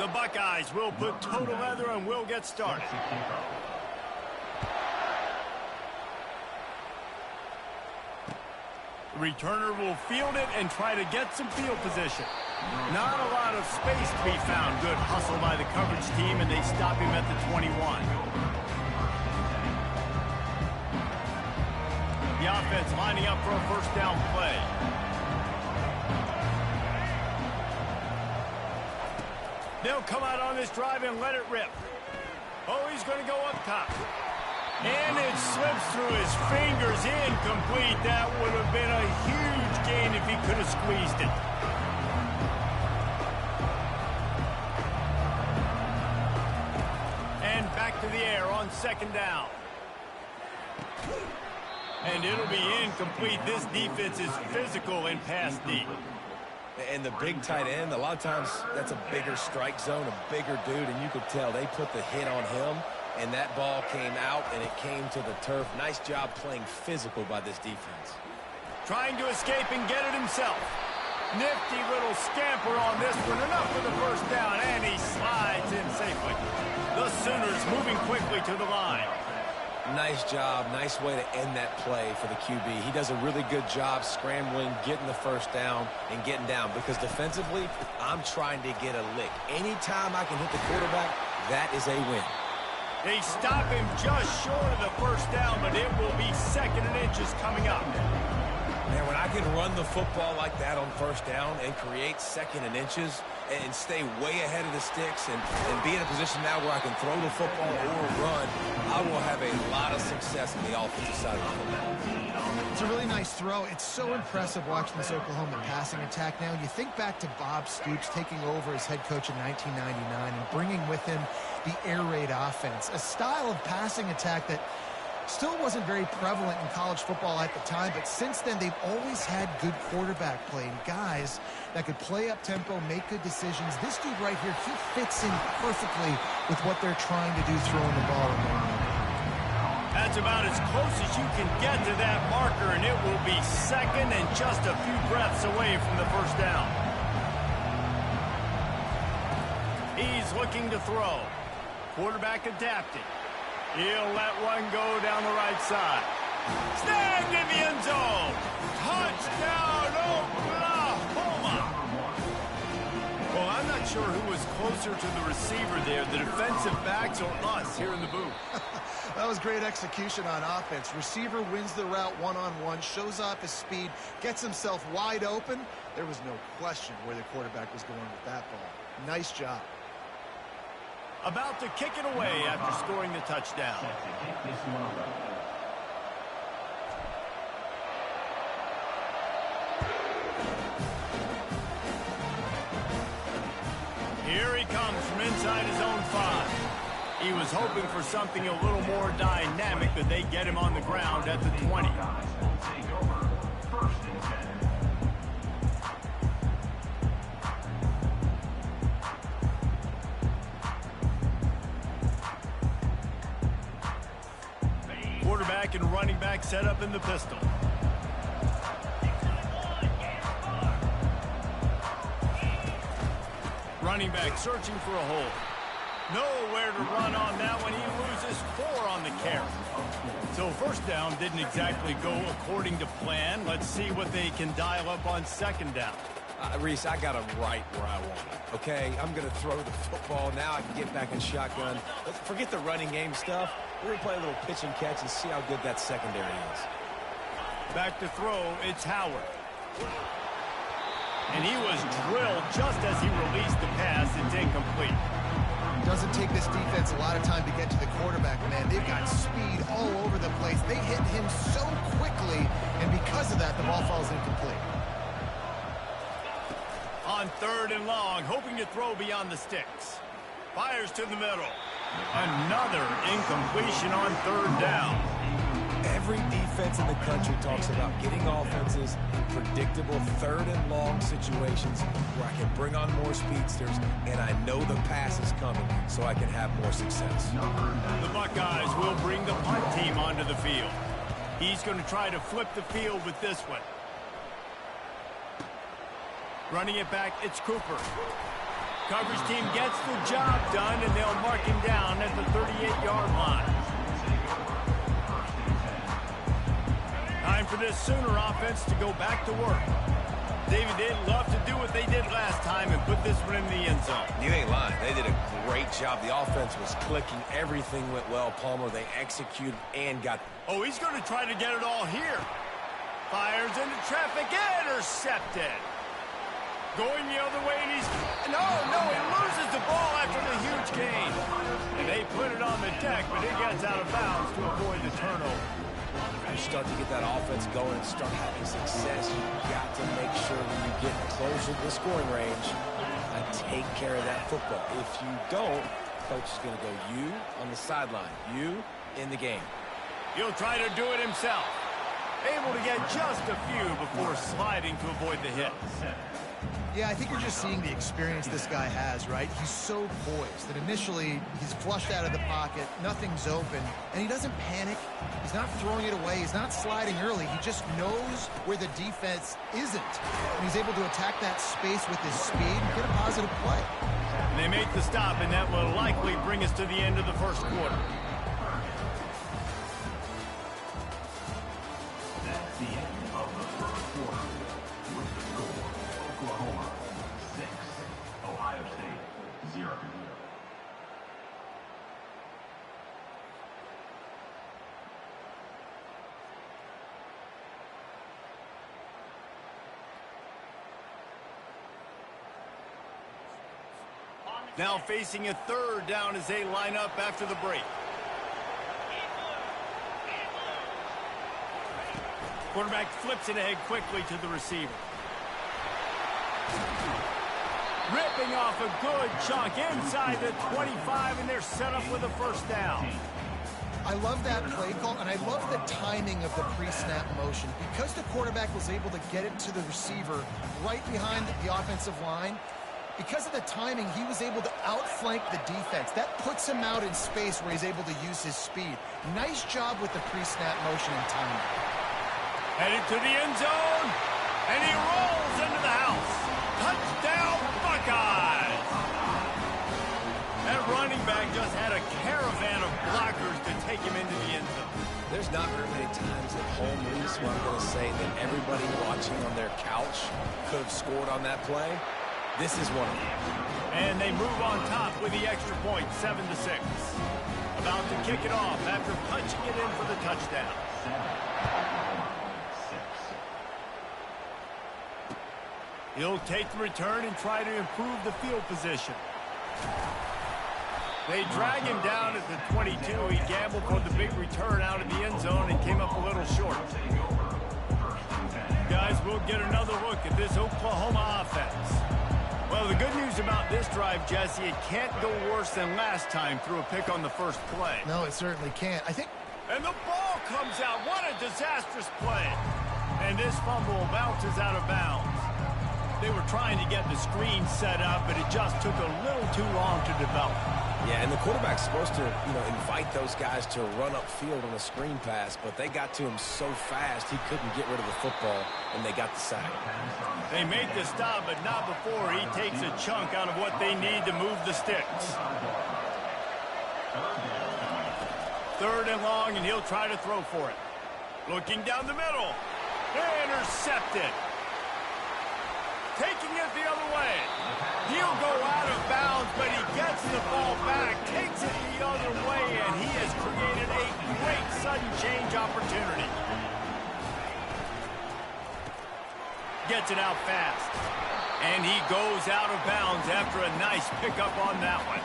The Buckeyes will put total leather and will get started. The returner will field it and try to get some field position. Not a lot of space to be found. Good hustle by the coverage team, and they stop him at the 21. The offense lining up for a first down play. They'll come out on this drive and let it rip. Oh, he's going to go up top. And it slips through his fingers, incomplete. That would have been a huge gain if he could have squeezed it. And back to the air on second down. And it'll be incomplete. This defense is physical in pass deep. And the big tight end, a lot of times that's a bigger strike zone, a bigger dude, and you could tell they put the hit on him, and that ball came out, and it came to the turf. Nice job playing physical by this defense. Trying to escape and get it himself. Nifty little scamper on this one. Enough for the first down, and he slides in safely. The Sooners moving quickly to the line. Nice job. Nice way to end that play for the QB. He does a really good job scrambling, getting the first down, and getting down. Because defensively, I'm trying to get a lick. Anytime I can hit the quarterback, that is a win. They stop him just short of the first down, but it will be second and inches coming up. Man, when I can run the football like that on first down and create second and inches and stay way ahead of the sticks and be in a position now where I can throw the football or run, I will have a lot of success in the offensive side of the football. It's a really nice throw. It's so impressive watching this Oklahoma passing attack now. You think back to Bob Stoops taking over as head coach in 1999 and bringing with him the air raid offense, a style of passing attack that still wasn't very prevalent in college football at the time, but since then they've always had good quarterback play and guys that could play up tempo, make good decisions. This dude right here, he fits in perfectly with what they're trying to do throwing the ball around. That's about as close as you can get to that marker, and it will be second and just a few breaths away from the first down. He's looking to throw. Quarterback adapting. He'll let one go down the right side. Snagged in the end zone. Touchdown, Oklahoma. Well, I'm not sure who was closer to the receiver there, the defensive backs or us here in the booth. That was great execution on offense. Receiver wins the route one-on-one, shows off his speed, gets himself wide open. There was no question where the quarterback was going with that ball. Nice job. About to kick it away after scoring the touchdown. Here he comes from inside his own 5. He was hoping for something a little more dynamic, but they get him on the ground at the 20. Quarterback and running back set up in the pistol. Running back searching for a hole. Nowhere to run on that one. He loses 4 on the carry. So first down didn't exactly go according to plan. Let's see what they can dial up on second down. Reese, I got him right where I want him. Okay, I'm going to throw the football. Now I can get back in shotgun. Let's forget the running game stuff. We're going to play a little pitch and catch and see how good that secondary is. Back to throw, it's Howard. And he was drilled just as he released the pass. It's incomplete. Doesn't take this defense a lot of time to get to the quarterback, man. They've got speed all over the place. They hit him so quickly, and because of that, the ball falls incomplete. On third and long, hoping to throw beyond the sticks. Fires to the middle. Another incompletion on third down. Every defense in the country talks about getting offenses in predictable third and long situations where I can bring on more speedsters and I know the pass is coming so I can have more success. The Buckeyes will bring the punt team onto the field. He's going to try to flip the field with this one. Running it back, it's Cooper. Coverage team gets the job done, and they'll mark him down at the 38-yard line. Time for this Sooner offense to go back to work. David, they'd love to do what they did last time and put this one in the end zone. You ain't lying. They did a great job. The offense was clicking. Everything went well, Palmer. They executed and got... Oh, he's going to try to get it all here. Fires into traffic. Intercepted. Going the other way, and he's... No, he loses the ball after the huge gain. And they put it on the deck, but it gets out of bounds to avoid the turnover. You start to get that offense going and start having success, you got to make sure when you get closer to the scoring range, take care of that football. If you don't, coach is going to go you on the sideline, you in the game. He'll try to do it himself. Able to get just a few before sliding to avoid the hit. Yeah, I think you're just seeing the experience this guy has, right? He's so poised that initially he's flushed out of the pocket, nothing's open, and he doesn't panic. He's not throwing it away. He's not sliding early. He just knows where the defense isn't. And he's able to attack that space with his speed and get a positive play. And they make the stop, and that will likely bring us to the end of the first quarter. That's the end of the first quarter. With the score, Oklahoma 6, Ohio State 0. Now facing a third down as they line up after the break. Quarterback flips it ahead quickly to the receiver. Ripping off a good chunk inside the 25, and they're set up with a first down. I love that play call, and I love the timing of the pre-snap motion. Because the quarterback was able to get it to the receiver right behind the offensive line, because of the timing, he was able to outflank the defense. That puts him out in space where he's able to use his speed. Nice job with the pre-snap motion and timing. Headed to the end zone, and he rolls into the house. Touchdown, Buckeyes! That running back just had a caravan of blockers to take him into the end zone. There's not very many times at home, Reese, where I'm going to say that everybody watching on their couch could have scored on that play. This is one of them. And they move on top with the extra point, 7-6. About to kick it off after punching it in for the touchdown. He'll take the return and try to improve the field position. They drag him down at the 22. He gambled for the big return out of the end zone and came up a little short. Guys, we'll get another look at this Oklahoma offense. Well, the good news about this drive, Jesse, it can't go worse than last time through a pick on the first play. No, it certainly can't. And the ball comes out. What a disastrous play. And this fumble bounces out of bounds. They were trying to get the screen set up, but it just took a little too long to develop. Yeah, and the quarterback's supposed to, invite those guys to run upfield on a screen pass, but they got to him so fast he couldn't get rid of the football, and they got the sack. They make the stop, but not before he takes a chunk out of what they need to move the sticks. Third and long, and he'll try to throw for it. Looking down the middle. Intercepted. Taking it the other way. He'll go out of bounds, but he gets the ball back, takes it the other way, and he has created a great sudden change opportunity. Gets it out fast. And he goes out of bounds after a nice pickup on that one.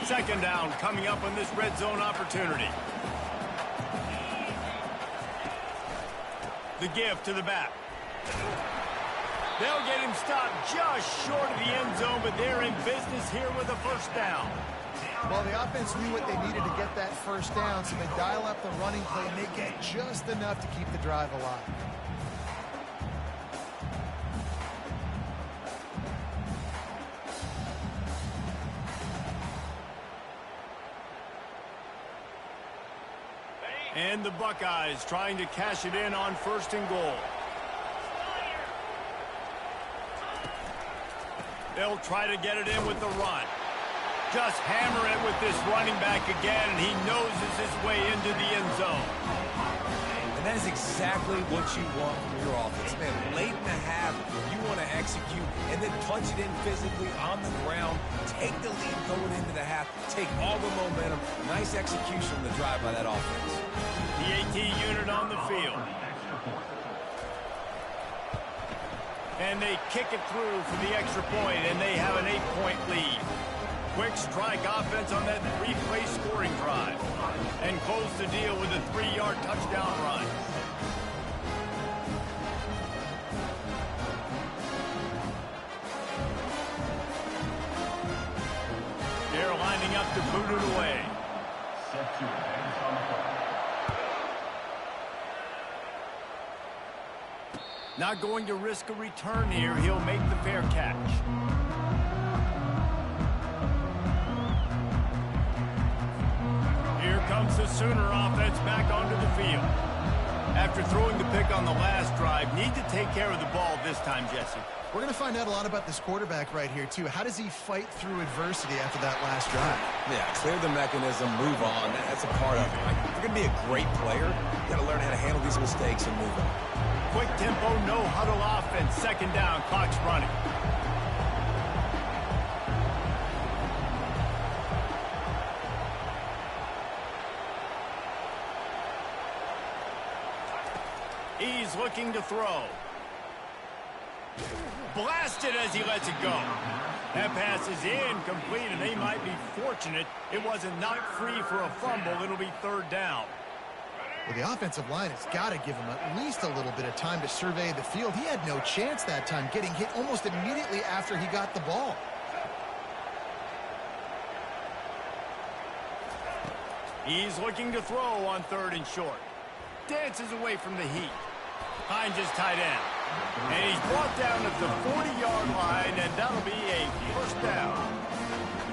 Second down coming up on this red zone opportunity. The give to the back. They'll get him stopped just short of the end zone, but they're in business here with a first down. Well, the offense knew what they needed to get that first down, so they dial up the running play, and they get just enough to keep the drive alive. And the Buckeyes trying to cash it in on first and goal. They'll try to get it in with the run. Just hammer it with this running back again, and he noses his way into the end zone. And that is exactly what you want from your offense. Man, late in the half, you want to execute and then punch it in physically on the ground. Take the lead going into the half. Take all the momentum. Nice execution on the drive by that offense. The AT unit on the field. And they kick it through for the extra point, and they have an 8-point lead. Quick strike offense on that 3-play scoring drive. And close the deal with a 3-yard touchdown run. They're lining up to boot it away. Set to advance on the play. Not going to risk a return here. He'll make the fair catch. Here comes the Sooner offense back onto the field. After throwing the pick on the last drive, need to take care of the ball this time, Jesse. We're going to find out a lot about this quarterback right here, too. How does he fight through adversity after that last drive? Yeah, clear the mechanism, move on. That's a part of it. Like, if you're going to be a great player, you got to learn how to handle these mistakes and move on. Quick tempo, no huddle offense. Second down, clock's running. He's looking to throw. Blasted as he lets it go. That pass is incomplete, and they might be fortunate it wasn't knocked free for a fumble. It'll be third down. Well, the offensive line has got to give him at least a little bit of time to survey the field. He had no chance that time, getting hit almost immediately after he got the ball. He's looking to throw on 3rd and short. Dances away from the heat. Finds his tight end. And he's brought down at the 40-yard line, and that'll be a first down.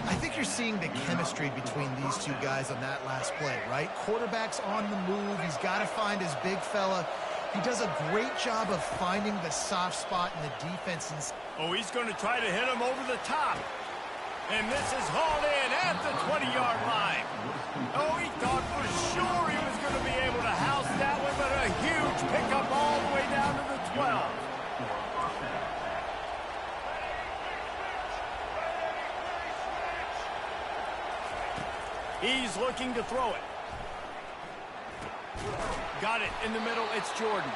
I think you're seeing the chemistry between these two guys on that last play, right? Quarterback's on the move. He's got to find his big fella. He does a great job of finding the soft spot in the defense. Oh, he's going to try to hit him over the top. And this is hauled in at the 20-yard line. Oh, he thought for sure he was going to be able to house that one, but a huge pickup all the way down to the 12. He's looking to throw it. Got it in the middle. It's Jordan.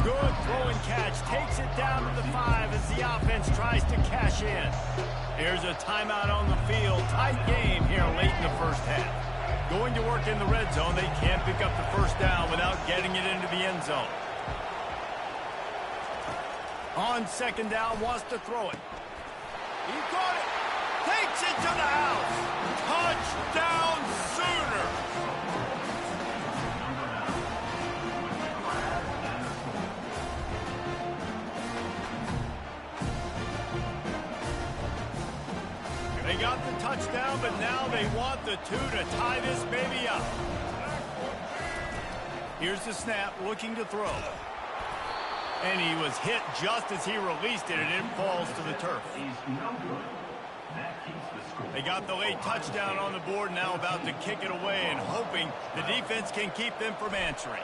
Good throw and catch. Takes it down to the 5 as the offense tries to cash in. Here's a timeout on the field. Tight game here late in the first half. Going to work in the red zone. They can't pick up the first down without getting it into the end zone. On 2nd down, wants to throw it. He caught it. Takes it to the house. Touchdown, Sooner. They got the touchdown, but now they want the 2 to tie this baby up. Here's the snap, looking to throw. And he was hit just as he released it, and it falls to the turf. They got the late touchdown on the board, now about to kick it away and hoping the defense can keep them from answering.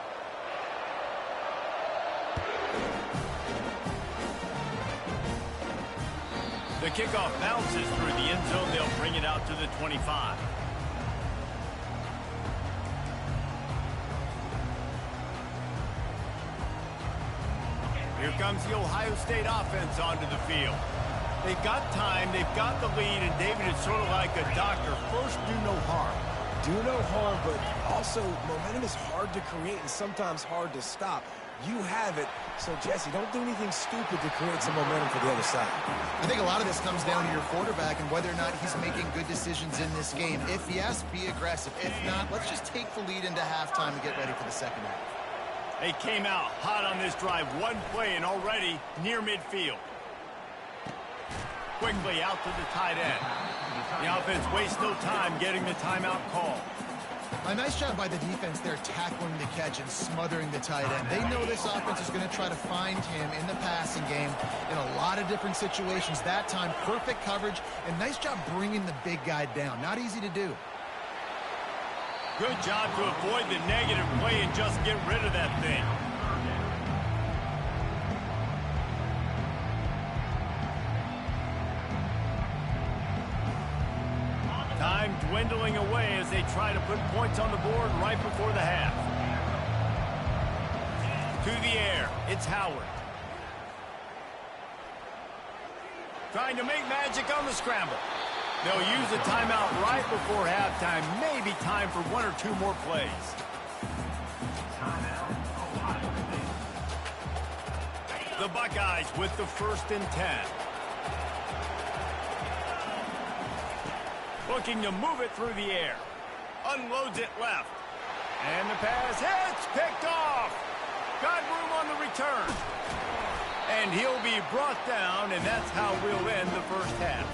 The kickoff bounces through the end zone. They'll bring it out to the 25. Here comes the Ohio State offense onto the field. They've got time, they've got the lead, and David, it's sort of like a doctor. First, do no harm. Do no harm, but also momentum is hard to create and sometimes hard to stop. You have it, so Jesse, don't do anything stupid to create some momentum for the other side. I think a lot of this comes down to your quarterback and whether or not he's making good decisions in this game. If yes, be aggressive. If not, let's just take the lead into halftime and get ready for the second half. They came out hot on this drive. One play and already near midfield. Quickly out to the tight end. The offense wastes no time getting the timeout call. A nice job by the defense there, tackling the catch and smothering the tight end. They know this offense is going to try to find him in the passing game in a lot of different situations. That time, perfect coverage, and nice job bringing the big guy down. Not easy to do. Good job to avoid the negative play and just get rid of that thing. Time dwindling away as they try to put points on the board right before the half. To the air, it's Howard. Trying to make magic on the scramble. They'll use a timeout right before halftime. Maybe time for one or two more plays. The Buckeyes with the 1st and 10. Looking to move it through the air. Unloads it left. And the pass hits. Picked off. Got room on the return. And he'll be brought down, and that's how we'll end the first half.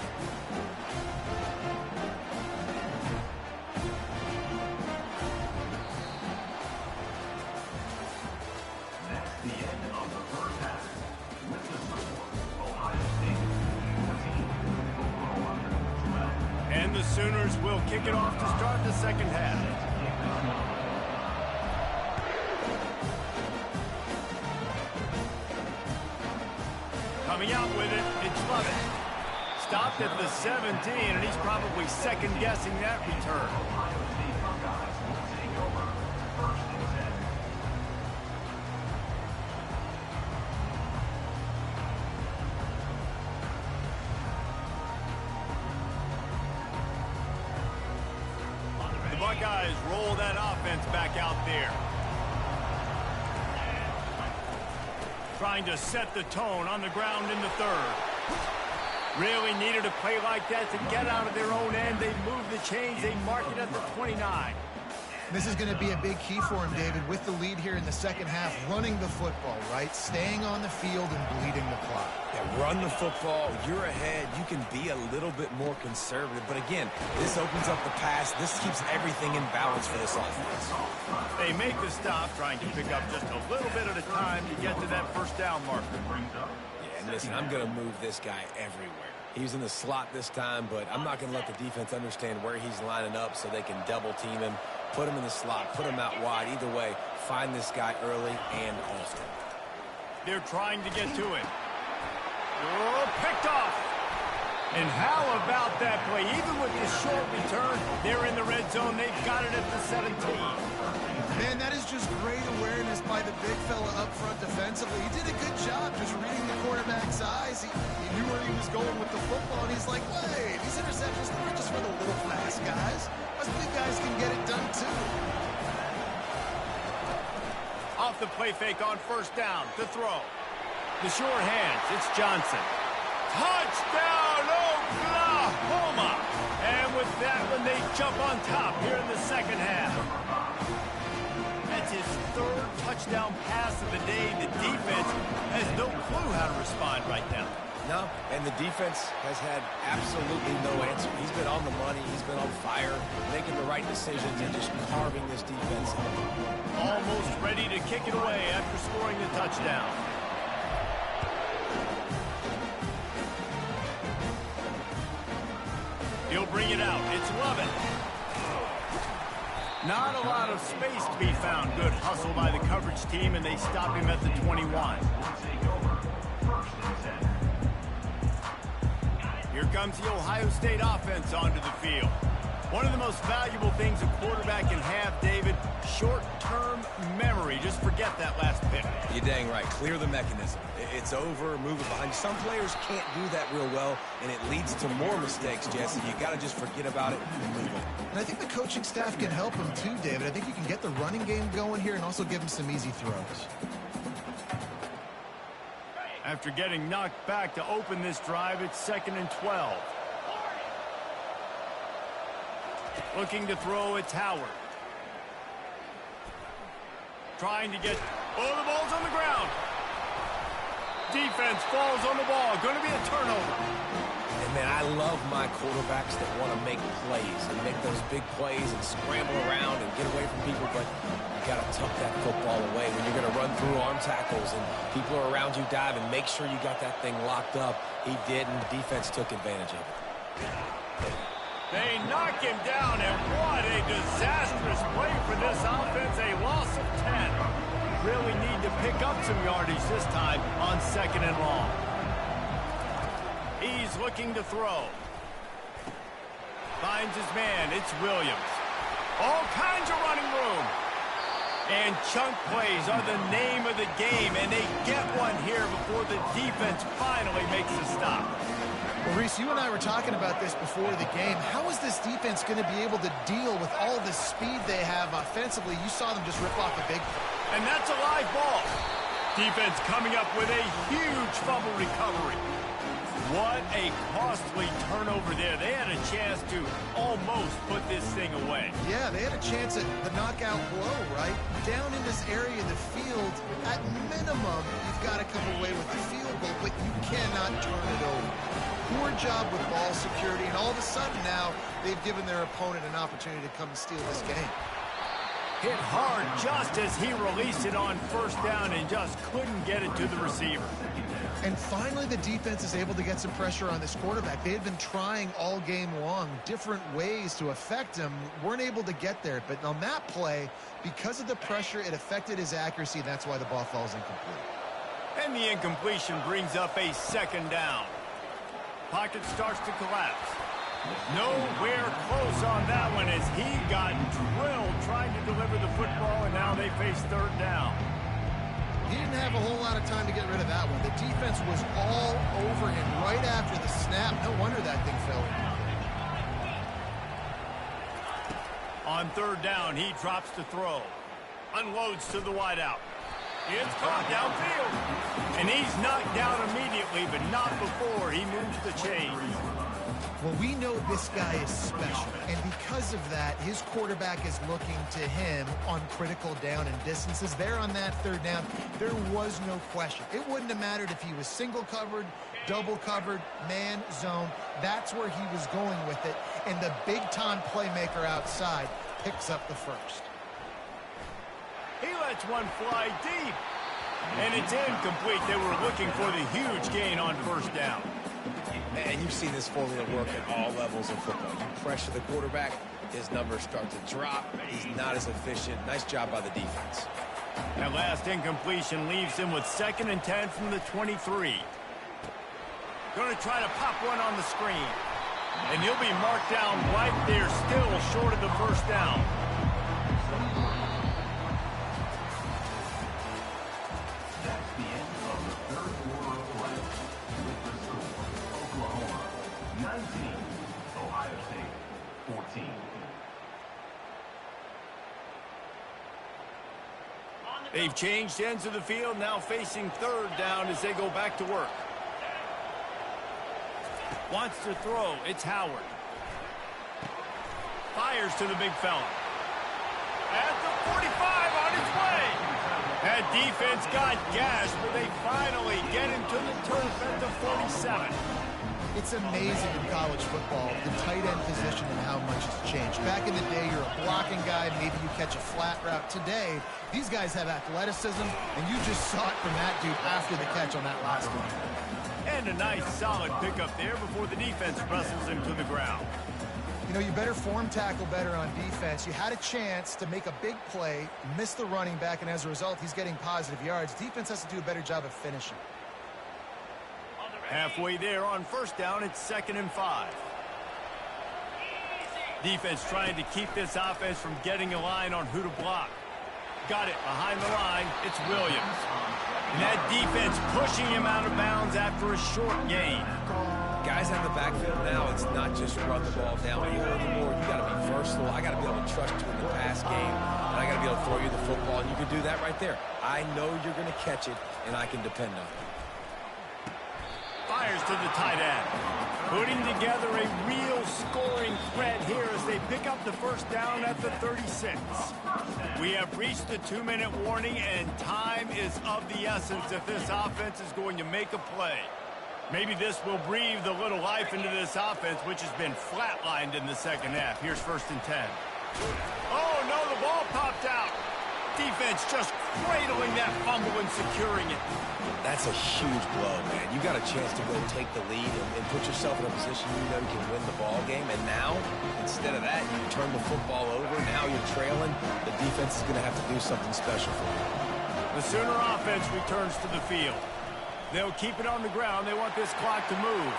That's the end of the first half. With the score, Ohio State 14, Oklahoma 12. And the Sooners will kick it off to start the second half. Coming out with it, it's Lovett. Stopped at the 17, and he's probably second-guessing that return. Ohio State Buckeyes will take over 1st and 10. The Buckeyes roll that offense back out there. Trying to set the tone on the ground in the 3rd. Really needed a play like that to get out of their own end. They move the chains. They mark it at the 29. This is going to be a big key for him, David, with the lead here in the second half, running the football, right? Staying on the field and bleeding the clock. Yeah, run the football. You're ahead. You can be a little bit more conservative. But again, this opens up the pass. This keeps everything in balance for this offense. They make the stop, trying to pick up just a little bit at a time to get to that first down marker. Yeah, and listen, I'm going to move this guy everywhere. He's in the slot this time, but I'm not going to let the defense understand where he's lining up so they can double team him. Put him in the slot, put him out wide. Either way, find this guy early and often. They're trying to get to it. Oh, picked off. And how about that play? Even with the short return, they're in the red zone. They've got it at the 17. Man, that is just great awareness by the big fella up front defensively. He did a good job just reading the quarterback's eyes. He knew where he was going with the football, and he's like, wait, these interceptions, they're just for the little fast guys. Us big guys can get it done, too. Off the play fake on 1st down to throw. The sure hands, it's Johnson. Touchdown, Oklahoma! And with that one, they jump on top here in the second half. That's his 3rd touchdown pass of the day. The defense has no clue how to respond right now. No, and the defense has had absolutely no answer. He's been on the money. He's been on fire, making the right decisions and just carving this defense up. Almost ready to kick it away after scoring the touchdown. He'll bring it out. It's Lovett. Not a lot of space to be found. Good hustle by the coverage team, and they stop him at the 21. Here comes the Ohio State offense onto the field. One of the most valuable things a quarterback can have, David, short-term memory. Just forget that last pick. You're dang right. Clear the mechanism. It's over, move it behind. Some players can't do that real well, and it leads to more mistakes, Jesse. You got to just forget about it and move on. And I think the coaching staff can help him too, David. I think you can get the running game going here and also give him some easy throws. After getting knocked back to open this drive, it's 2nd and 12. Looking to throw, it's Howard. Trying to get... Oh, the ball's on the ground. Defense falls on the ball. Going to be a turnover. And, man, I love my quarterbacks that want to make plays and make those big plays and scramble around and get away from people, but you got to tuck that football away when you're going to run through arm tackles and people are around you diving. Make sure you got that thing locked up. He did, and the defense took advantage of it. They knock him down, and what a disastrous play for this offense. A loss of 10. Really need to pick up some yardage this time on 2nd and long. He's looking to throw. Finds his man. It's Williams. All kinds of running room. And chunk plays are the name of the game, and they get one here before the defense finally makes a stop. Well, Reese, you and I were talking about this before the game. How is this defense going to be able to deal with all the speed they have offensively? You saw them just rip off a big play. And that's a live ball. Defense coming up with a huge fumble recovery. What a costly turnover there. They had a chance to almost put this thing away. Yeah, they had a chance at the knockout blow, right? Down in this area of the field, at minimum, you've got to come away with the field goal, but you cannot turn it over. Poor job with ball security, and all of a sudden now, they've given their opponent an opportunity to come and steal this game. Hit hard just as he released it on 1st down and just couldn't get it to the receiver. And finally, the defense is able to get some pressure on this quarterback. They had been trying all game long different ways to affect him, weren't able to get there. But on that play, because of the pressure, it affected his accuracy. That's why the ball falls incomplete. And the incompletion brings up a 2nd down. Pocket starts to collapse. Nowhere close on that one as he got drilled trying to deliver the football, and now they face 3rd down. He didn't have a whole lot of time to get rid of that one. The defense was all over him right after the snap. No wonder that thing fell in. On 3rd down, he drops to throw. Unloads to the wideout. It's caught downfield. And he's knocked down immediately, but not before he moves the chains. Well, we know this guy is special, and because of that, his quarterback is looking to him on critical down and distances. There on that 3rd down, there was no question. It wouldn't have mattered if he was single covered, double covered, man, zone. That's where he was going with it, and the big-time playmaker outside picks up the 1st. He lets one fly deep, and it's incomplete. They were looking for the huge gain on 1st down. And you've seen this formula work at all levels of football. You pressure the quarterback, his numbers start to drop. He's not as efficient. Nice job by the defense. That last incompletion leaves him with 2nd and 10 from the 23. Going to try to pop one on the screen. And he'll be marked down right there, still short of the 1st down. That's the end of the 3rd quarter of play. With the score, Oklahoma 19, Ohio State 14. They've changed ends of the field, now facing 3rd down as they go back to work. Wants to throw. It's Howard. Fires to the big fella. At the 45 on his way. That defense got gashed, but they finally get him to the turf at the 47. It's amazing in college football, the tight end position and how much has changed. Back in the day, you're a blocking guy, maybe you catch a flat route. Today, these guys have athleticism, and you just saw it from that dude after the catch on that last one. And a nice, solid pickup there before the defense wrestles him to the ground. You know, you better form tackle better on defense. You had a chance to make a big play, miss the running back, and as a result, he's getting positive yards. Defense has to do a better job of finishing. Halfway there on 1st down, it's 2nd and 5. Defense trying to keep this offense from getting a line on who to block. Got it behind the line. It's Williams. And that defense pushing him out of bounds after a short gain. Guys out of the backfield now, it's not just run the ball downhill anymore. You got to be versatile. I got to be able to trust you in the pass game, and I got to be able to throw you the football, and you can do that right there. I know you're going to catch it, and I can depend on it. Fires to the tight end. Putting together a real scoring threat here as they pick up the 1st down at the 36. We have reached the 2-minute warning, and time is of the essence if this offense is going to make a play. Maybe this will breathe a little life into this offense, which has been flatlined in the second half. Here's 1st and 10. Oh, no, the ball popped out. Defense just cradling that fumble and securing it. That's a huge blow, man. You got a chance to go take the lead and put yourself in a position you know you can win the ball game. And now, instead of that, you turn the football over. Now you're trailing. The defense is going to have to do something special for you. The Sooner offense returns to the field. They'll keep it on the ground. They want this clock to move.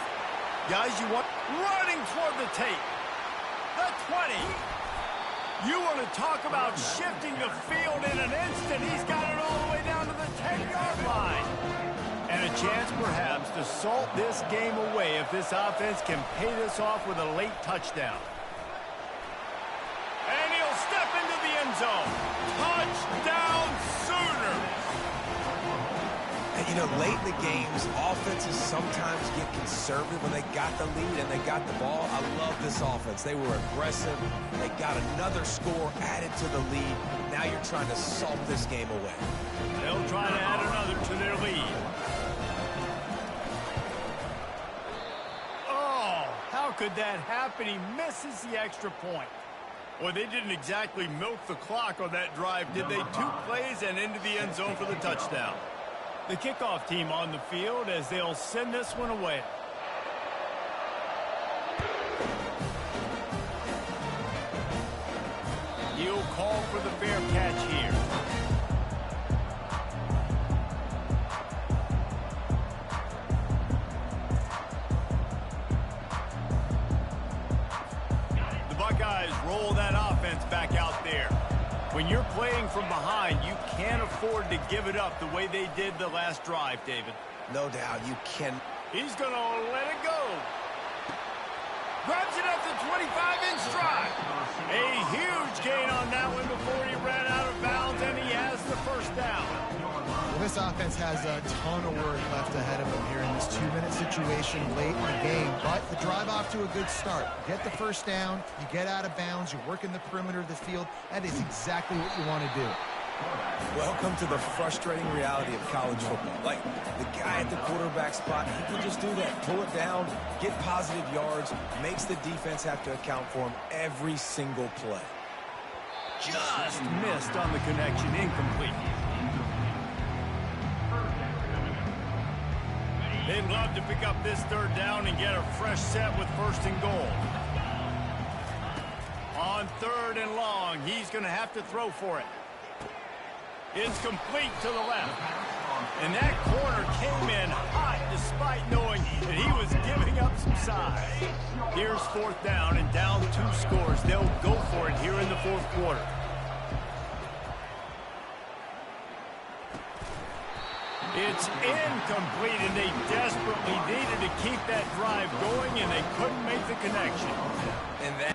Guys, you want running toward the tape. The 20. You want to talk about shifting the field in an instant. He's got it all the way down to the 10-yard line. And a chance, perhaps, to salt this game away if this offense can pay this off with a late touchdown. And he'll step into the end zone. Touchdown, Sooners! And, you know, late in the games, offenses sometimes get conservative when they got the lead and they got the ball. I love this offense. They were aggressive. They got another score added to the lead. Now you're trying to salt this game away. They'll try to add another to their lead. Oh, how could that happen? He misses the extra point. Well, they didn't exactly milk the clock on that drive, did they? 2 plays and into the end zone for the touchdown. The kickoff team on the field as they'll send this one away. He'll call for the fair catch here. The Buckeyes roll that offense back out there. When you're playing from behind, you can't afford to give it up the way they did the last drive, David. No doubt, you can. He's going to let it go. Grabs it up to 25 in stride. A huge gain on that one before he ran out of bounds, and he has the 1st down. Well, this offense has a ton of work left ahead of them here in this 2-minute situation late in the game, but the drive off to a good start. You get the 1st down, you get out of bounds, you're working the perimeter of the field. That is exactly what you want to do. Welcome to the frustrating reality of college football. Like, the guy at the quarterback spot, he can just do that. Pull it down, get positive yards, makes the defense have to account for him every single play. Just missed on the connection, incomplete. They'd love to pick up this 3rd down and get a fresh set with 1st and goal. On 3rd and long, he's going to have to throw for it. It's complete to the left. And that corner came in hot despite knowing that he was giving up some size. Here's 4th down and down 2 scores. They'll go for it here in the 4th quarter. It's incomplete, and they desperately needed to keep that drive going, and they couldn't make the connection. And that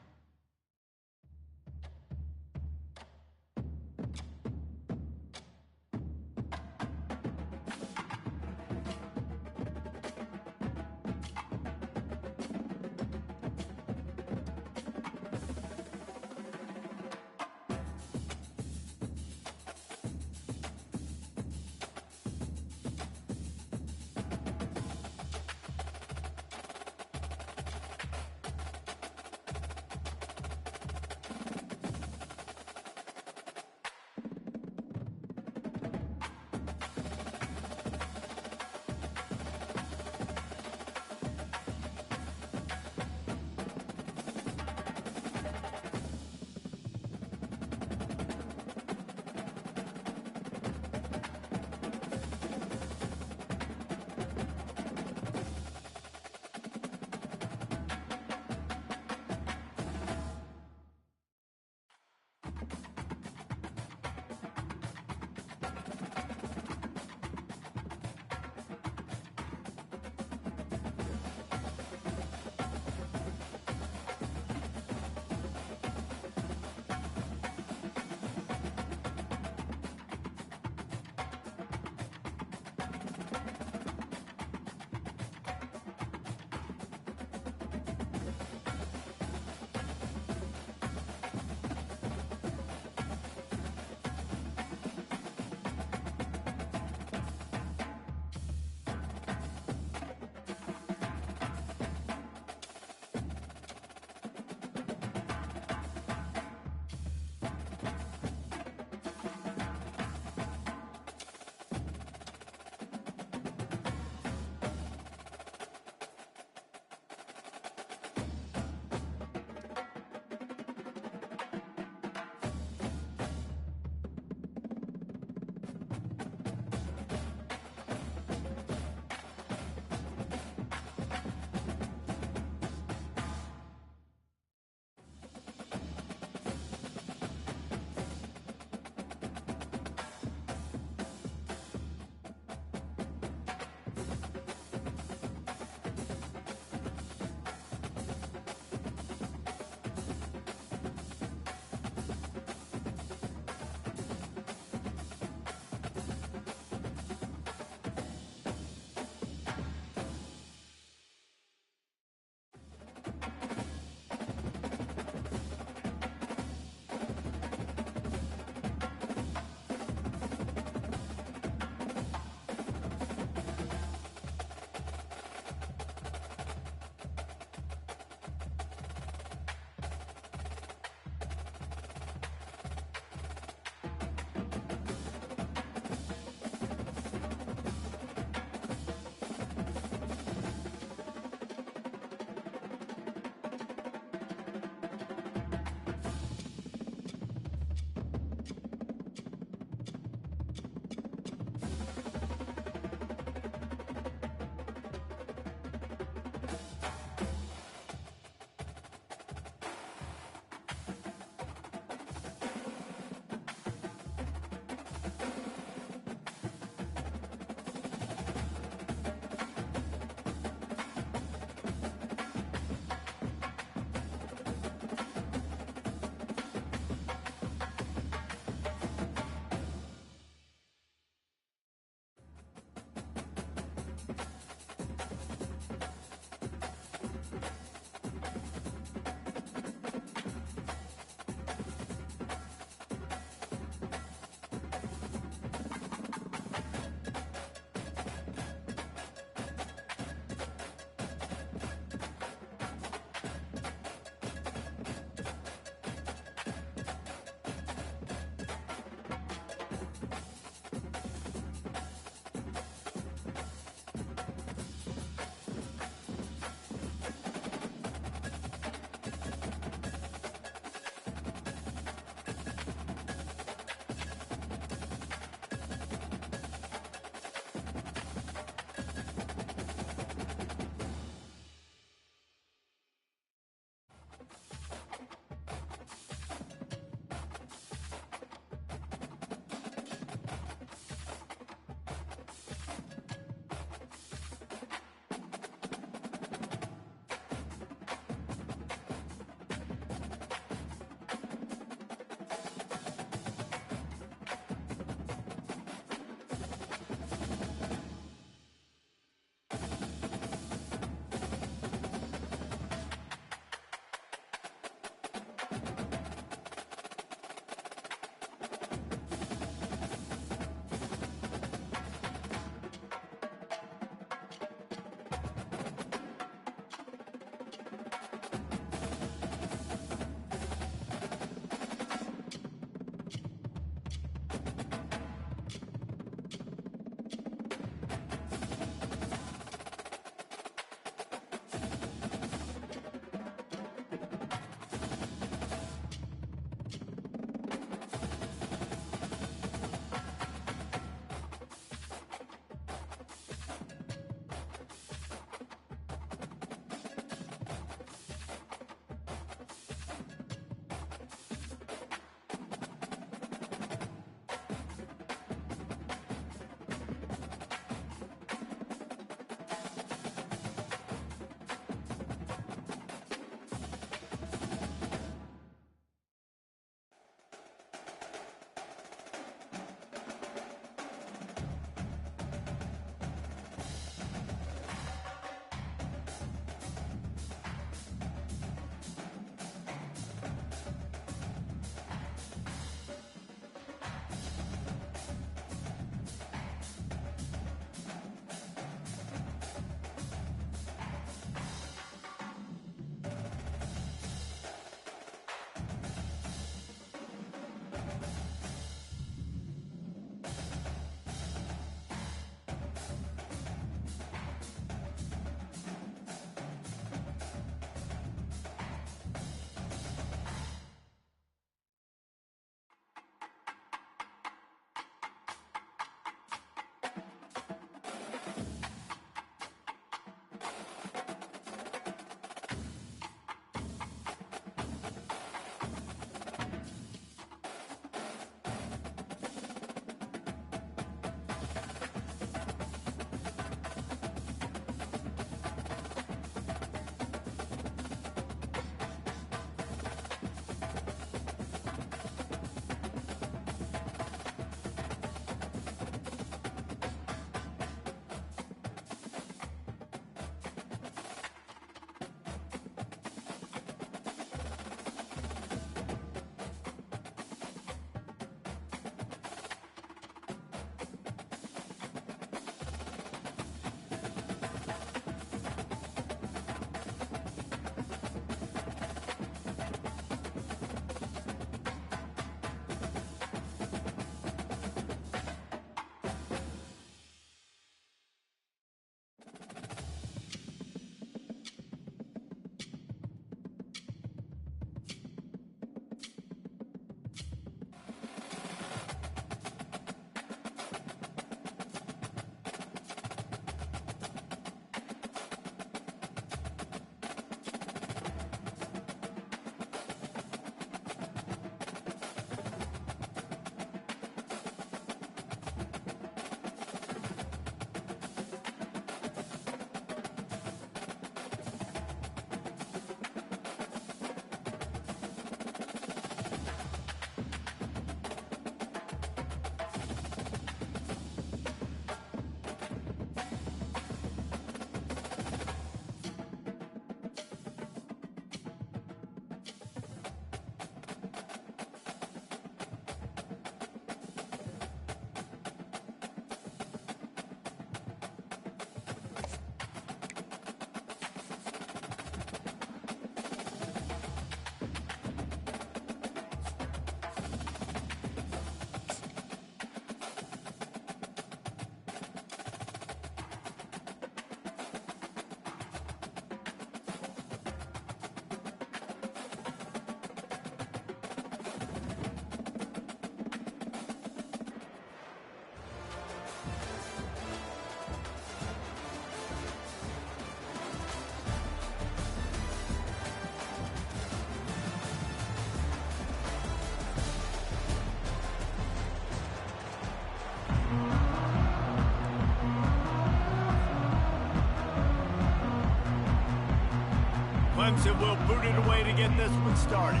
once, and will boot it away to get this one started.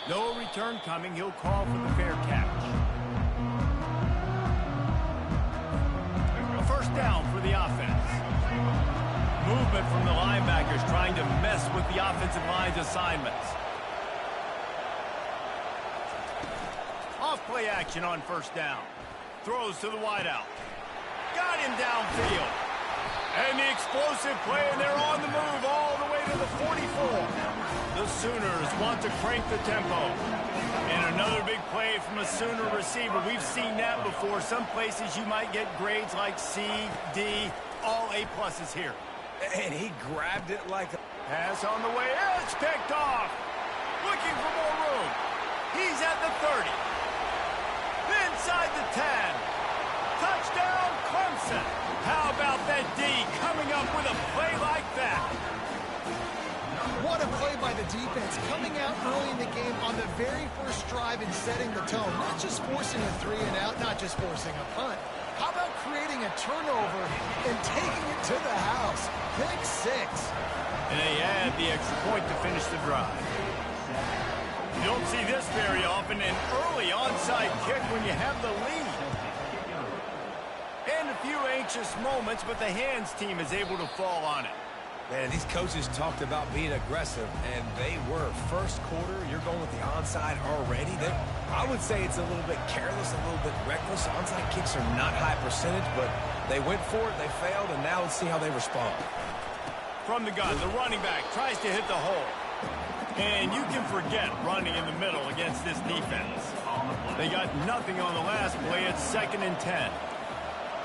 No return coming. He'll call for the fair catch. A first down for the offense. Movement from the linebackers trying to mess with the offensive line's assignments. Off play action on first down. Throws to the wideout. Got him downfield. And the explosive play, and they're on the move all the way to the 44. The Sooners want to crank the tempo. And another big play from a Sooner receiver. We've seen that before. Some places you might get grades like C, D, all A-pluses here. And he grabbed it like a... Pass on the way. It's picked off. Looking for more room. He's at the 30. Inside the 10. Touchdown, Clemson. How about that D coming up with a play like that? What a play by the defense, coming out early in the game on the very first drive and setting the tone. Not just forcing a 3 and out, not just forcing a punt. How about creating a turnover and taking it to the house? Pick 6. And they add the extra point to finish the drive. You don't see this very often, an early onside kick when you have the lead. And a few anxious moments, but the hands team is able to fall on it. Man, these coaches talked about being aggressive, and they were. First quarter, you're going with the onside already. I would say it's a little bit careless, a little bit reckless. Onside kicks are not high percentage, but they went for it, they failed, and now let's see how they respond. From the gun, the running back tries to hit the hole. And you can forget running in the middle against this defense. They got nothing on the last play. It's 2nd and 10.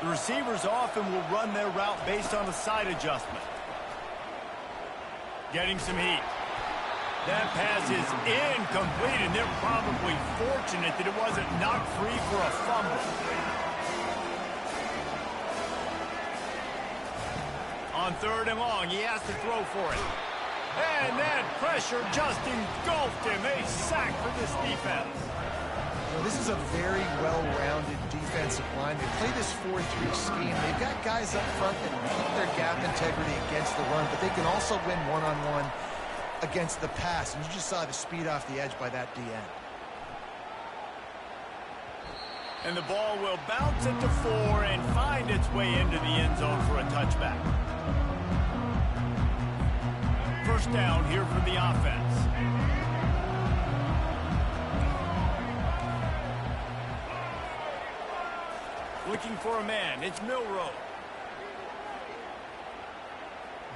The receivers often will run their route based on a side adjustment. Getting some heat. That pass is incomplete, and they're probably fortunate that it wasn't knocked free for a fumble. On 3rd and long, he has to throw for it. And that pressure just engulfed him. A sack for this defense. Well, this is a very well-rounded defensive line. They play this 4-3 scheme. They've got guys up front that keep their gap integrity against the run, but they can also win one-on-one against the pass. And you just saw the speed off the edge by that DN. And the ball will bounce it to 4 and find its way into the end zone for a touchback. First down here for the offense. Looking for a man. It's Milroe.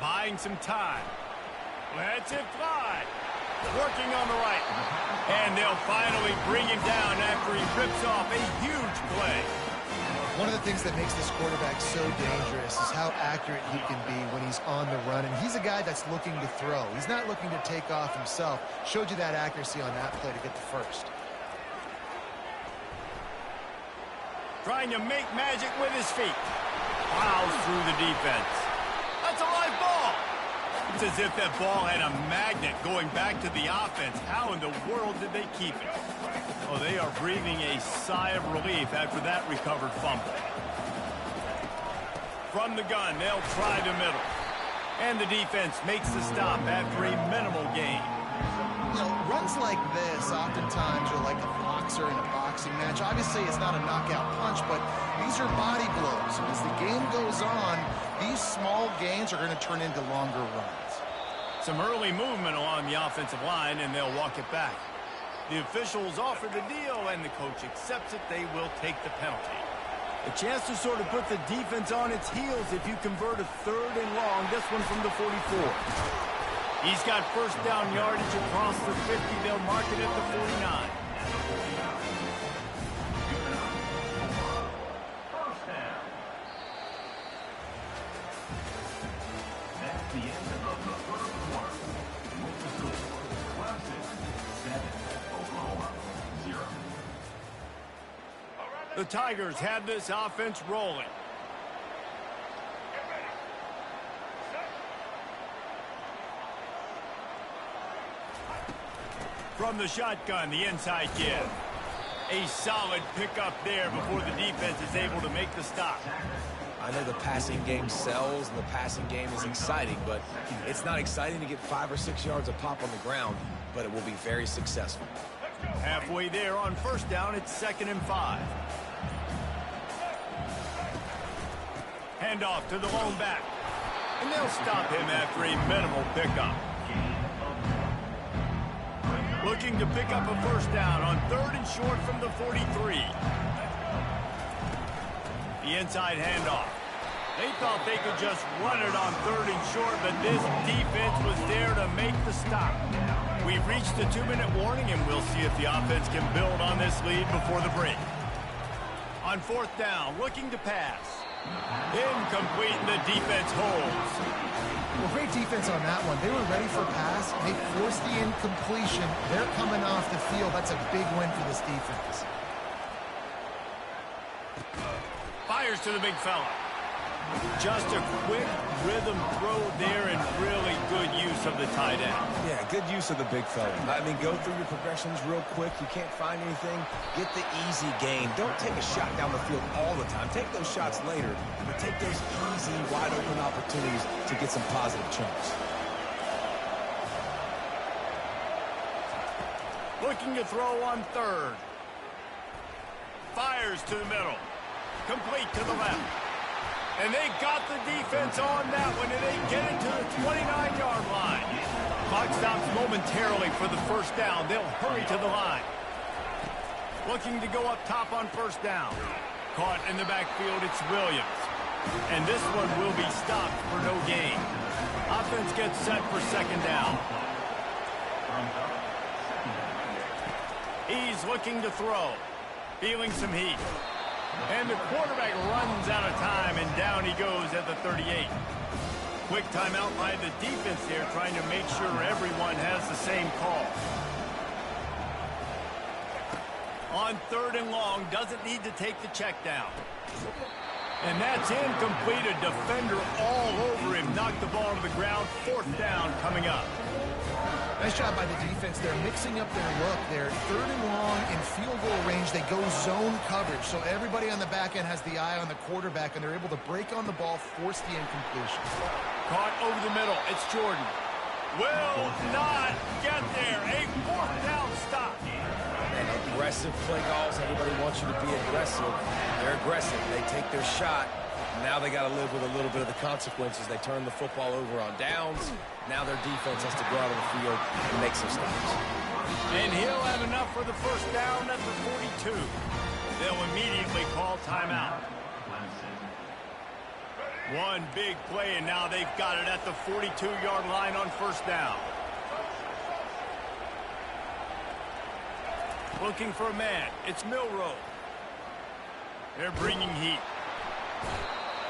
Buying some time. Lets it fly. Working on the right. And they'll finally bring him down after he rips off a huge play. One of the things that makes this quarterback so dangerous is how accurate he can be when he's on the run. And he's a guy that's looking to throw. He's not looking to take off himself. Showed you that accuracy on that play to get the first. Trying to make magic with his feet. Plows through the defense. That's a live ball. It's as if that ball had a magnet going back to the offense. How in the world did they keep it? Oh, they are breathing a sigh of relief after that recovered fumble. From the gun, they'll try the middle. And the defense makes the stop after a minimal gain. You know, runs like this oftentimes are like a boxer in a boxing match. Obviously, it's not a knockout punch, but these are body blows. And as the game goes on, these small gains are going to turn into longer runs. Some early movement along the offensive line, and they'll walk it back. The officials offer the deal, and the coach accepts it. They will take the penalty. A chance to sort of put the defense on its heels if you convert a 3rd and long, this one from the 44. He's got first down yardage across the 50. They'll mark it at the 49. First down. That's the end of the 3rd quarter. With the score, Clemson 7, Oklahoma 0. The Tigers have this offense rolling. From the shotgun, the inside give. A solid pickup there before the defense is able to make the stop. I know the passing game sells and the passing game is exciting, but it's not exciting to get 5 or 6 yards a pop on the ground, but it will be very successful. Halfway there on first down, it's 2nd and 5. Handoff to the lone back. And they'll stop him after a minimal pickup. Looking to pick up a first down on 3rd and short from the 43. The inside handoff. They thought they could just run it on 3rd and short, but this defense was there to make the stop. We've reached the 2-minute warning, and we'll see if the offense can build on this lead before the break. On 4th down, looking to pass. Incomplete, and the defense holds. Well, great defense on that one. They were ready for a pass. They forced the incompletion. They're coming off the field. That's a big win for this defense. Fires to the big fella. Just a quick rhythm throw there and really good use of the tight end. Yeah, good use of the big fella. I mean, go through your progressions real quick. You can't find anything. Get the easy gain. Don't take a shot down the field all the time. Take those shots later, but take those easy, wide-open opportunities to get some positive chunks. Looking to throw on 3rd. Fires to the middle. Complete to the left. And they got the defense on that one, and they get it to the 29-yard line. Clock stops momentarily for the first down. They'll hurry to the line. Looking to go up top on first down. Caught in the backfield, it's Williams. And this one will be stopped for no gain. Offense gets set for 2nd down. He's looking to throw. Feeling some heat. And the quarterback runs out of time, and down he goes at the 38. Quick timeout by the defense there, trying to make sure everyone has the same call. On 3rd and long, doesn't need to take the check down. And that's incomplete. A defender all over him. Knocked the ball to the ground. 4th down coming up. Nice job by the defense. They're mixing up their look. They're 3rd and long in field goal range. They go zone coverage. So everybody on the back end has the eye on the quarterback, and they're able to break on the ball, force the incompletion. Caught over the middle. It's Jordan. Will not get there. A 4th down stop. And aggressive play calls. Everybody wants you to be aggressive. They're aggressive. They take their shot. Now they got to live with a little bit of the consequences. They turn the football over on downs. Now their defense has to go out on the field and make some stops. And he'll have enough for the first down at the 42. They'll immediately call timeout. One big play, and now they've got it at the 42-yard line on first down. Looking for a man. It's Milroe. They're bringing heat.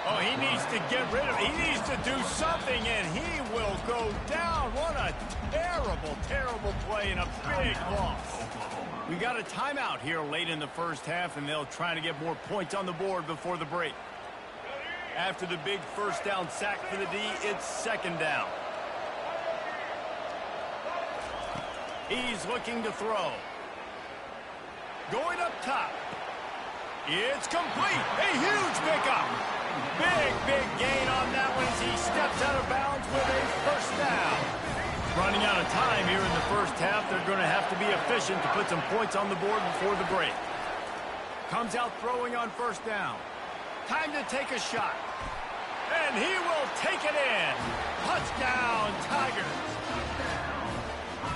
Oh, he needs to get rid of it. He needs to do something, and he will go down. What a terrible, terrible play and a big loss. We got a timeout here late in the first half, and they'll try to get more points on the board before the break. After the big first down sack for the D, it's 2nd down. He's looking to throw. Going up top. It's complete. A huge pickup. Big gain on that one as he steps out of bounds with a first down. Running out of time here in the first half. They're going to have to be efficient to put some points on the board before the break. Comes out throwing on first down. Time to take a shot. And he will take it in. Touchdown, Tigers.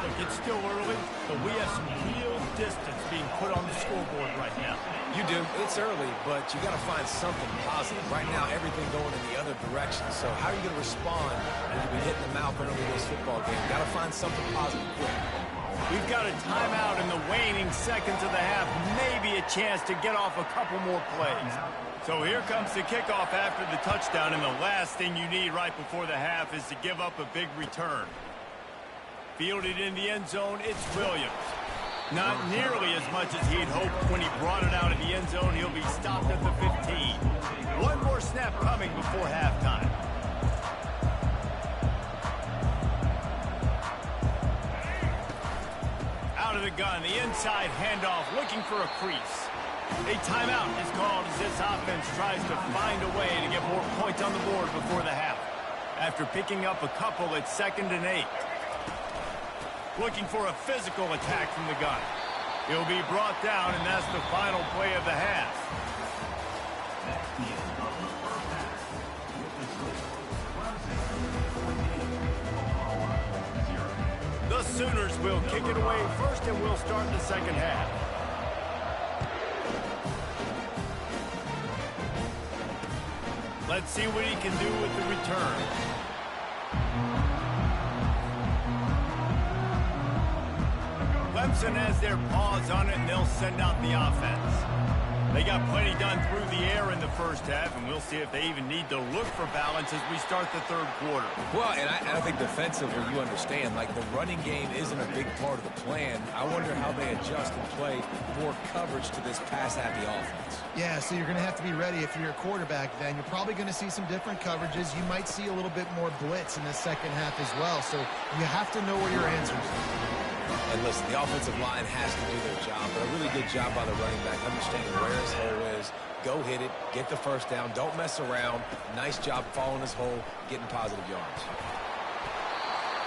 Look, it's still early, but we have some real distance being put on the scoreboard right now. You do. It's early, but you got to find something positive. Right now, everything going in the other direction. So how are you going to respond when you've been hitting the mouth early in this football game? Got to find something positive quick. We've got a timeout in the waning seconds of the half. Maybe a chance to get off a couple more plays. So here comes the kickoff after the touchdown, and the last thing you need right before the half is to give up a big return. Fielded in the end zone, it's Williams. Not nearly as much as he'd hoped when he brought it out of the end zone. He'll be stopped at the 15. One more snap coming before halftime. Out out of the gun. The inside handoff looking for a crease. A timeout is called as this offense tries to find a way to get more points on the board before the half. After picking up a couple at 2nd and 8. Looking for a physical attack from the gun. He'll be brought down, and that's the final play of the half. That's the end of the first half. With the score, Clemson 14, Oklahoma 0. The Sooners will kick it away first, and we'll start the second half. Let's see what he can do with the return. Clemson has their paws on it, and they'll send out the offense. They got plenty done through the air in the first half, and we'll see if they even need to look for balance as we start the third quarter. Well, and I think defensively, you understand, like the running game isn't a big part of the plan. I wonder how they adjust and play more coverage to this pass-happy offense. Yeah, so you're going to have to be ready if you're a quarterback then. You're probably going to see some different coverages. You might see a little bit more blitz in the second half as well, so you have to know where your answers are. And listen, the offensive line has to do their job, but a really good job by the running back, understanding where his hole is, go hit it, get the first down, don't mess around. Nice job following his hole, getting positive yards.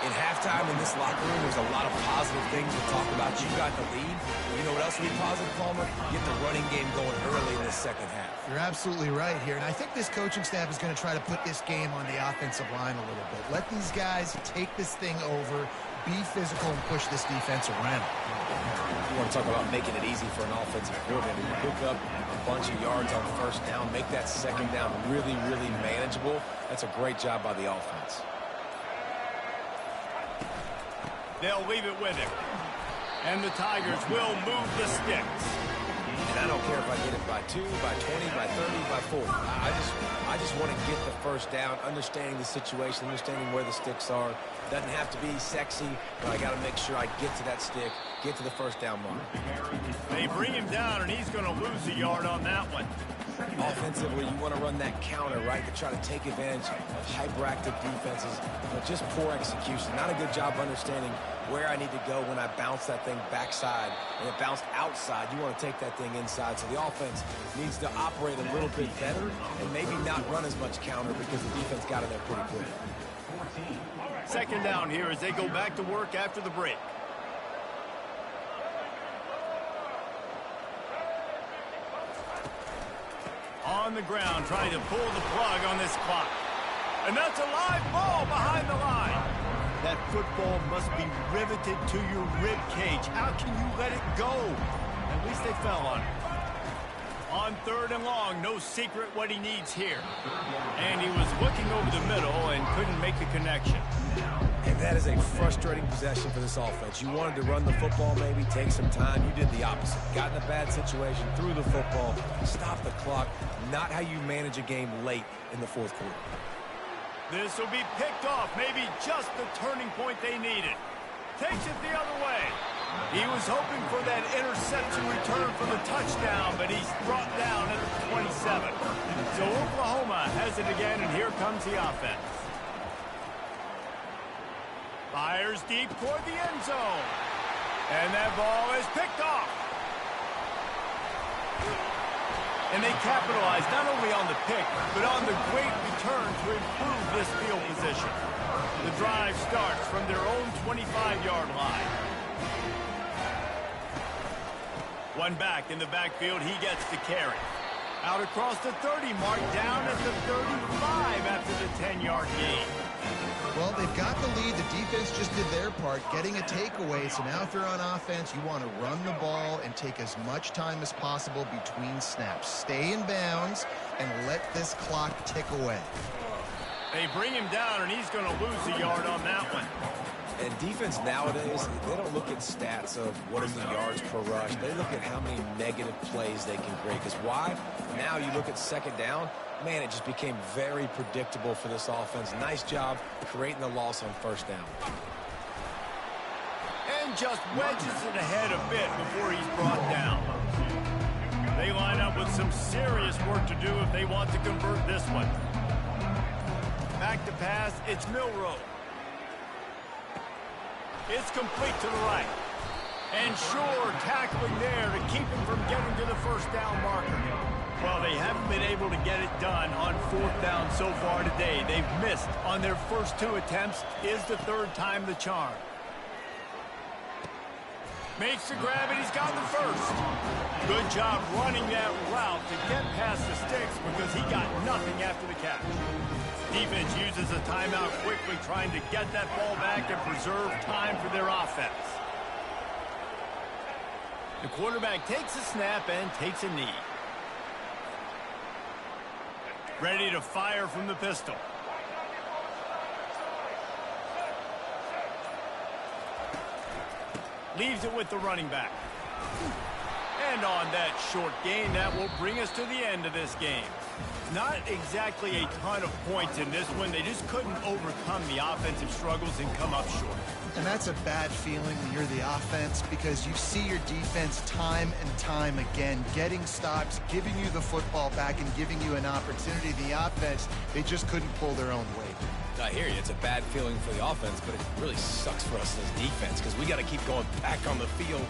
In halftime in this locker room, there's a lot of positive things to talk about. You got the lead. You know what else would be positive, Palmer? Get the running game going early in this second half. You're absolutely right here, and I think this coaching staff is going to try to put this game on the offensive line a little bit. Let these guys take this thing over, be physical, and push this defense around. You want to talk about making it easy for an offensive coordinator. You pick up a bunch of yards on first down, make that second down really, really manageable. That's a great job by the offense. They'll leave it with him. And the Tigers will move the sticks. And I don't care if I get it by 2, by 20, by 30, by 40. I just want to get the first down, understanding the situation, understanding where the sticks are. Doesn't have to be sexy, but I got to make sure I get to that stick, get to the first down mark. They bring him down, and he's going to lose a yard on that one. Offensively, you want to run that counter, right, to try to take advantage of hyperactive defenses, but just poor execution. Not a good job understanding where I need to go when I bounce that thing backside. When it bounced outside, you want to take that thing inside. So the offense needs to operate a little bit better and maybe not run as much counter because the defense got in there pretty quick. Second down here as they go back to work after the break. On the ground, trying to pull the plug on this clock. And that's a live ball behind the line. That football must be riveted to your rib cage. How can you let it go? At least they fell on it. On third and long, no secret what he needs here. And he was looking over the middle and couldn't make the connection. And that is a frustrating possession for this offense. You wanted to run the football, maybe take some time. You did the opposite. Got in a bad situation, threw the football, stopped the clock. Not how you manage a game late in the fourth quarter. This will be picked off. Maybe just the turning point they needed. Takes it the other way. He was hoping for that interception return for the touchdown, but he's brought down at the 27. So Oklahoma has it again, and here comes the offense. Fires deep toward the end zone. And that ball is picked off. And they capitalize not only on the pick, but on the great return to improve this field position. The drive starts from their own 25-yard line. One back in the backfield, he gets the carry. Out across the 30 mark, down at the 35 after the 10-yard gain. Well, they've got the lead. The defense just did their part, getting a takeaway. So now if they're on offense, you want to run the ball and take as much time as possible between snaps. Stay in bounds and let this clock tick away. They bring him down, and he's going to lose a yard on that one. And defense nowadays, they don't look at stats of what is the yards per rush. They look at how many negative plays they can create. Because why? Now you look at second down, man, it just became very predictable for this offense. Nice job creating the loss on first down. And just wedges it ahead a bit before he's brought down. They line up with some serious work to do if they want to convert this one. Back to pass, it's Milroe. It's complete to the right. And sure, tackling there to keep him from getting to the first down marker. Well, they haven't been able to get it done on fourth down so far today. They've missed on their first 2 attempts. Is the third time the charm. Makes the grab, and he's got the first. Good job running that route to get past the sticks because he got nothing after the catch. Defense uses a timeout quickly, trying to get that ball back and preserve time for their offense. The quarterback takes a snap and takes a knee. Ready to fire from the pistol. Leaves it with the running back. And on that short gain, that will bring us to the end of this game. Not exactly a ton of points in this one. They just couldn't overcome the offensive struggles and come up short. And that's a bad feeling when you're the offense, because you see your defense time and time again getting stops, giving you the football back, and giving you an opportunity. The offense, they just couldn't pull their own weight. I hear you. It's a bad feeling for the offense, but it really sucks for us as defense because we got to keep going back on the field.